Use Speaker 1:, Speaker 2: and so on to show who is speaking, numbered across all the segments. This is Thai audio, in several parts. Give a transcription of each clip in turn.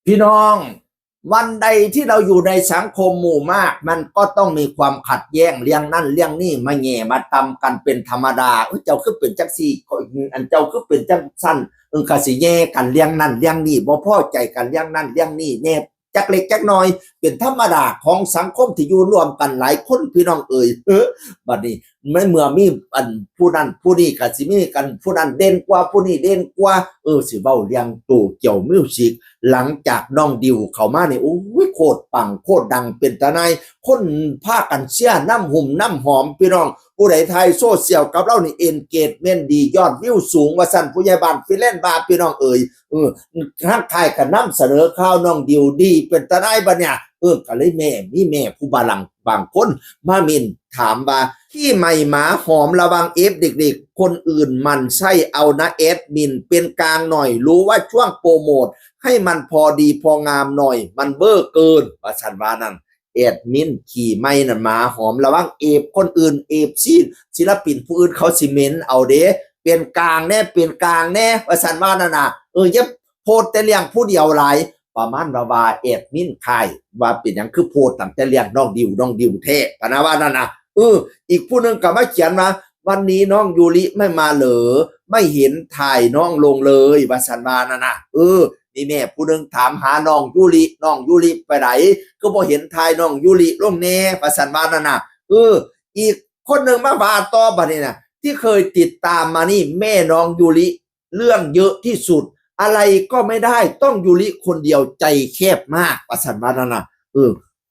Speaker 1: พี่น้องวันใดที่เราอยู่ในสังคมหมู่มากมันก็ต้องมีความขัดแย้งเรื่องนั่นเรื่องนี้มาแง่มาตำกันเป็นธรรมดาเจ้าคือเป็นจังซี่อันเจ้าคือเป็นจังสั้นกะสิแย่กันเรื่องนั่นเรื่องนี้บ่พอใจกันเรื่องนั่นเรื่องนี้แน่จักเล็กจักน้อยเป็นธรรมดาของสังคมที่อยู่ร่วมกันหลายคนพี่น้องบัดนี้ไม่เมื่อมีอันผู้นั้นผู้นี้ก็สิมีกันผู้นั้นเด่นกว่าผู้นี้เด่นกว่าสิเว้าเรื่องโตเกี่ยวมิวสิกหลังจากน้องดิวเข้ามานี่โอ้ยโคตรปังโคตรดังเป็นตาในคนพากันเชื่อน้ำหุ่มน้ำหอมพี่น้องผู้ใดไทยโซเชียลกับเรานี่เอนเกจเมนต์ดียอดวิวสูงว่าสั่นผู้ใหญ่บ้านฟิเลนบาพี่น้องทางไทยก็นำเสนอข่าวน้องดิวดีเป็นตาในบัดเนี่ยก็เลยแม่ผู้บาลังบางคนมามินถามว่าที่ไม่หมาหอมระวังเอฟเด็กๆคนอื่นมันใช่เอานะแอดมินเป็นกลางหน่อยรู้ว่าช่วงโปรโมทให้มันพอดีพองามหน่อยมันเบ้อเกินว่าฉันว่านั่นแอดมินขี่ไม่นั่นหมาหอมระวังเอฟคนอื่นเอฟศิลปินผู้อื่นเขาสิเมนเอาเด้เป็นกลางแน่เป็นกลางแน่ว่าฉันว่านั่นน่ะอย่าโพสแต่เรื่องผู้เดียวหลายประมาณว่าแอดมินค่ายว่าเป็นหยังคือโพสตั้งแต่เรื่องน้องดิวแท้ปะนะว่านั่นน่ะอีกผู้นึงก็มาเขียนมาวันนี้น้องยูริไม่มาเหรอไม่เห็นถ่ายน้องลงเลยว่าสันวานั่นน่ะนี่แม่ผู้นึงถามหาน้องยูริไปไหนก็บ่เห็นถ่ายน้องยูริลงแน่ว่าสันวานั่นน่ะอีกคนนึงมาว่าต่อบัดนี้น่ะที่เคยติดตามมานี่แม่น้องยูริเรื่องเยอะที่สุดอะไรก็ไม่ได้ต้องยูริคนเดียวใจแคบมากว่าสันวานั่นน่ะ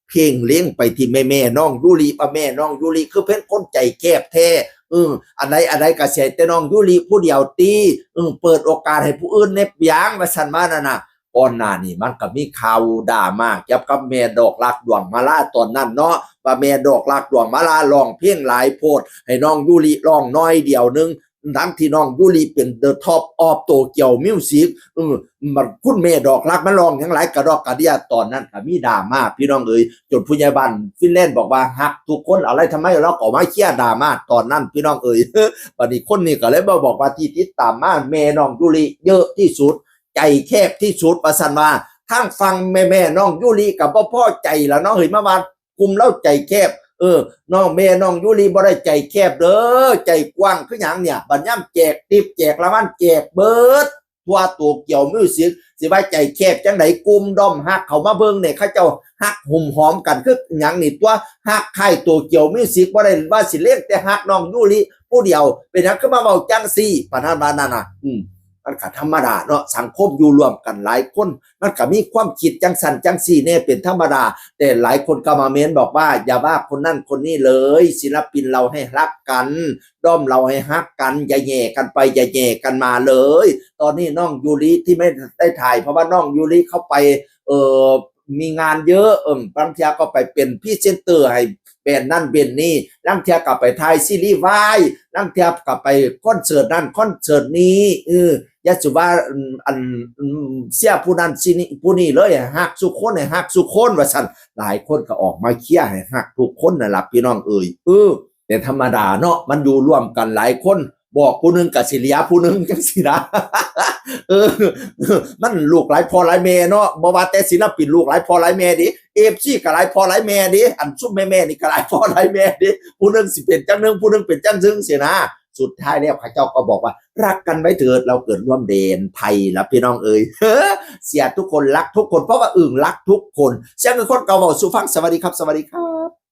Speaker 1: เพ่งเลี้ยงไปที่แม่น้องยูริป่ะแม่น้องยูริคือเป็นคนใจแคบแท้อันใดก็เสียแต่น้องยูริผู้เดียวตีเปิดโอกาสให้ผู้อื่นเน็บยางมาสั่นมานั่นน่ะก่อนหน้านี่มันก็มีข่าวด่ามากเกี่ยวกับแม่ดอกรักดวงมาลาตอนนั้นเนาะว่าแม่ดอกรักดวงมาลาร้องเพลงหลายโพดให้น้องยูริร้องน้อยเดียวนึงทั้งที่น้องยูริเป็น The Top of Tokyo Music มันคุณแม่ดอกรักมันร้องทั้งหลายกระดอกกระเดียตอนนั้นก็มีดราม่าพี่น้องจนผู้ใหญ่บ้านฟินแลนด์บอกว่าฮักทุกคนอะไรทำไมเราก็มาเคลียร์ดราม่าตอนนั้นพี่น้องวันนี้คนนี้ก็เลยมาบอกว่าที่ติดตามมาแม่น้องยูริเยอะที่สุดใจแคบที่สุดประสันว่าทั้งฟังแม่น้องยูริกับพ่อใจแล้วเนาะเมื่อวานกลุ่มเล่าใจแคบน้องแม่น้องยูริบ่ได้ใจแคบเด้อใจกว้างคือหยังเนี่ยบัดย่ำแจกทิปแจกรางวัลแจกเบิดทั่วตัวเกี่ยวมิวสิกสิว่าใจแคบจังได๋กลุ่มด้อมฮักเขามาเบิ่งเนี่ยเขาเจ้าฮักหุ่มหอมกันคือหยังนี่ตัวฮักใครตัวเกี่ยวมิวสิกบ่ได้ว่าสิเลี้ยงแต่ฮักน้องยูริผู้เดียวเป็นหยังคือมาเว้าจังซี่ปานนั้นว่านั่นน่ะมันก็ธรรมดาเนาะสังคมอยู่รวมกันหลายคนมันก็มีความคิดจังสันจังสี่เนี่ยเป็นธรรมดาแต่หลายคนก็มาเม้นบอกว่าอย่าว่าคนนั่นคนนี้เลยศิลปินเราให้รักกันด้อมเราให้ฮักกันอย่าแย่กันไปอย่าแย่กันมาเลยตอนนี้น้องยูริที่ไม่ได้ถ่ายเพราะว่าน้องยูริเข้าไปมีงานเยอะบางทีก็ไปเป็นพรีเซนเตอร์ให้เป็นนั่นเป็นนี่ลังเทียกลับไปถ่ายซีรีส์วายลังเทียกลับไปคอนเสิร์ตนั่นคอนเสิร์ตนี้ยะสุว่าอันเสียผู้นั้นสินี่ผู้นี้เลยฮักสุคนให้ฮักสุคนว่าซั่นหลายคนก็ออกมาเคลียร์ให้ฮักทุกคนนั่นล่ะพี่น้องแต่ธรรมดาเนาะมันอยู่ร่วมกันหลายคนบอกผู้นึงก็สิเหลียผู้นึงจังซี่นะมันลูกหลายพ่อหลายแม่เนาะบ่ว่าแต่ศิลปินลูกหลายพ่อหลายแม่ดิFCก็หลายพ่อหลายแม่ดิอันซุมแม่ๆนี่ก็หลายพ่อหลายแม่ดิผู้นึงสิเป็นจังนึงผู้นึงเป็นจังซึ่งสินะสุดท้ายแล้วข้าเจ้าก็บอกว่ารักกันไว้เถิดเราเกิดร่วมเดนไทยแล้วพี่น้องเสียทุกคนรักทุกคนเพราะว่ารักทุกคนเสียงคนเก่าบอกสู่ฟังสวัสดีครับ